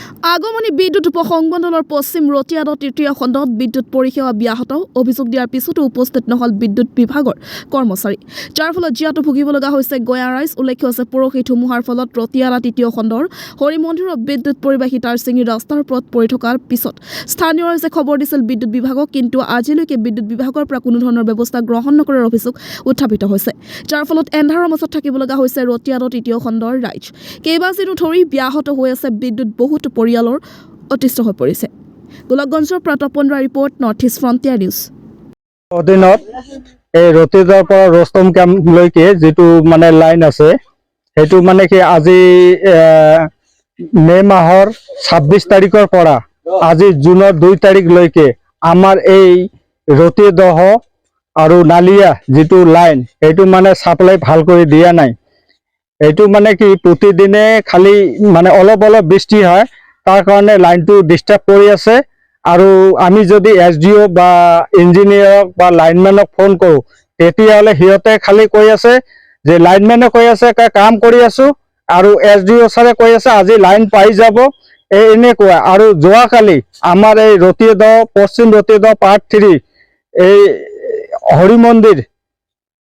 আগমনী বিদ্যুৎ উপসংমণ্ডলৰ পশ্চিম ৰতিয়াদত তৃতীয় খণ্ডত বিদ্যুৎ পৰিষেৱা ব্যাহত অভিযোগ দিয়াৰ পিছতো উপস্থিত নহল বিদ্যুৎ বিভাগৰ কৰ্মচাৰী, যাৰ ফলত জিয়াটো ভুগিব লগা হৈছে গয়া ৰাইজ। উল্লেখ্য আছে পৰহি ধুমুহাৰ ফলত ৰতিয়াদা তৃতীয় খণ্ডৰ হৰিমন্দিৰৰ বিদ্যুৎ পৰিবাহী তাঁৰ ছিঙি ৰাস্তাৰ ওপৰত পৰি থকাৰ পিছত স্থানীয় ৰাইজে খবৰ দিছিল বিদ্যুৎ বিভাগক, কিন্তু আজিলৈকে বিদ্যুৎ বিভাগৰ পৰা কোনো ধৰণৰ ব্যৱস্থা গ্ৰহণ নকৰাৰ অভিযোগ উত্থাপিত হৈছে, যাৰ ফলত এন্ধাৰৰ মাজত থাকিব লগা হৈছে ৰতিয়াদৰ তৃতীয় খণ্ডৰ ৰাইজ। কেইবাদিনো ধৰি ব্যাহত হৈ আছে বিদ্যুৎ, বহুতো পৰিয়ালৰ অতিষ্ঠ হৈ পৰিছে। গোলকগঞ্জৰ পৰা Tapan Roy report, north east frontier news. অধীনত এই ৰতিজৰ পৰা ৰস্তম কেম্পলৈকে যিটো মানে লাইন আছে, সেইটো মানে কি আজি মে' মাহৰ 26 তাৰিখৰ পৰা আজি জুনৰ 2 তাৰিখলৈকে আমাৰ এই ৰতিদহ আৰু নালিয়া যিটো লাইন, সেইটো মানে চাপ্লাই ভাল কৰি দিয়া নাই। এইটো মানে কি প্ৰতিদিনে খালি মানে অলপ অলপ বৃষ্টি হয়, তাৰ কাৰণে লাইনটো ডিষ্টাৰ্ব কৰি আছে। আৰু আমি যদি SDO বা ইঞ্জিনিয়াৰক বা লাইনমেনক ফোন কৰোঁ, তেতিয়াহ'লে সিহঁতে খালি কৈ আছে যে লাইনমেনে কৈ আছে কাম কৰি আছো, আৰু SDO ছাৰে কৈ আছে আজি লাইন পাই যাব, এনেকুৱা। আৰু যোৱাকালি আমাৰ এই ৰতিদহ পশ্চিম ৰতিদহ পাৰ্ট 3 এই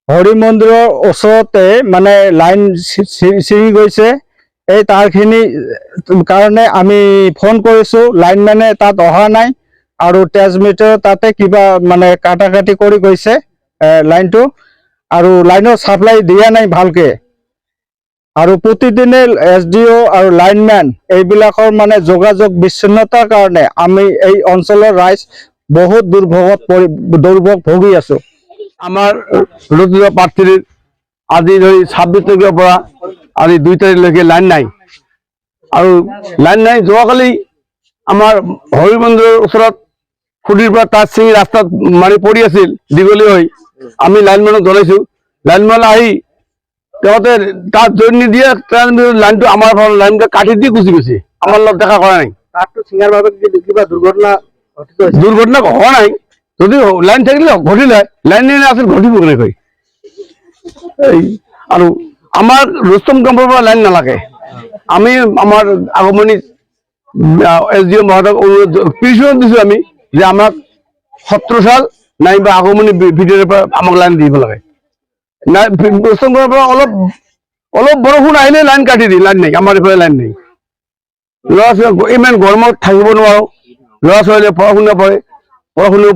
হৰিমন্দিৰৰ ওচৰতে মানে লাইন ছিঙি গৈছে। এই তাৰখিনি কাৰণে আমি ফোন কৰিছোঁ, লাইনমেনে তাত অহা নাই, আৰু ট্ৰেন্সমিটাৰ তাতে কিবা মানে কাটাকাটি কৰি গৈছে লাইনটো, আৰু লাইনৰ চাপ্লাই দিয়া নাই ভালকে। আৰু প্ৰতিদিনে SDO আৰু লাইনমেন এইবিলাকৰ মানে যোগাযোগ বিচ্ছিন্নতাৰ কাৰণে আমি এই অঞ্চলৰ ৰাইজ বহুত দুৰ্ভোগ ভুগি আছো। আমাৰ ৰতিদহ পাৰ্ট 3 আজি ধৰি 26 তাৰিখৰ পৰা আজি 2 তাৰিখলৈকে লাইন নাই, আৰু লাইন নাই। যোৱাকালি আমাৰ হৰি মন্দিৰৰ ওচৰত খুঁটিৰ পৰা তাঁৰ ছিঙি ৰাস্তাত মাৰি পৰি আছিল দীঘলী হৈ। আমি লাইনমেনক জনাইছোঁ, লাইনমেন আহি তেওঁতে তাত জইন নিদিয়ে, লাইনটো আমাৰ লাইনটো কাটি দি গুচি গৈছে, আমাৰ লগত দেখা কৰা নাই। তাতটো ছিঙাৰ বাবে কিবা দুৰ্ঘটনা হোৱা নাই, যদি লাইন থাকিলে ঘটিলে, লাইন আছিল ঘটিব কেনেকৈ। আৰু আমাৰ ৰস্তম কেম্পৰ পৰা লাইন নালাগে। আমি আমাৰ আগমনী SDO মহোদয়ক অনুৰোধ পিছন দিছোঁ আমি যে আমাক 17 চাল নাইবা আগমনী ভিতৰৰ পৰা আমাক লাইন দিব লাগে। নাই ৰস্তম কেম্পৰ পৰা অলপ বৰষুণ আহিলে লাইন কাটি দিয়ে, লাইন নাই, আমাৰ এইফালে লাইন নাই। ল'ৰা ছোৱালী ইমান গৰমত থাকিব নোৱাৰোঁ, ল'ৰা ছোৱালীয়ে পঢ়া শুনা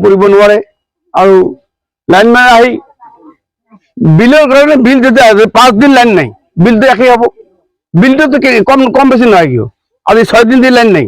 কৰিব নোৱাৰে। আৰু লাইনমেন আহি বিলৰ কাৰণে বিল যেতিয়া 5 দিন লাইন নাই, বিলটো একেই হ'ব। বিলটোতো কম বেছি নহয় কিয়, আজি 6 দিন দি লাইন নাই।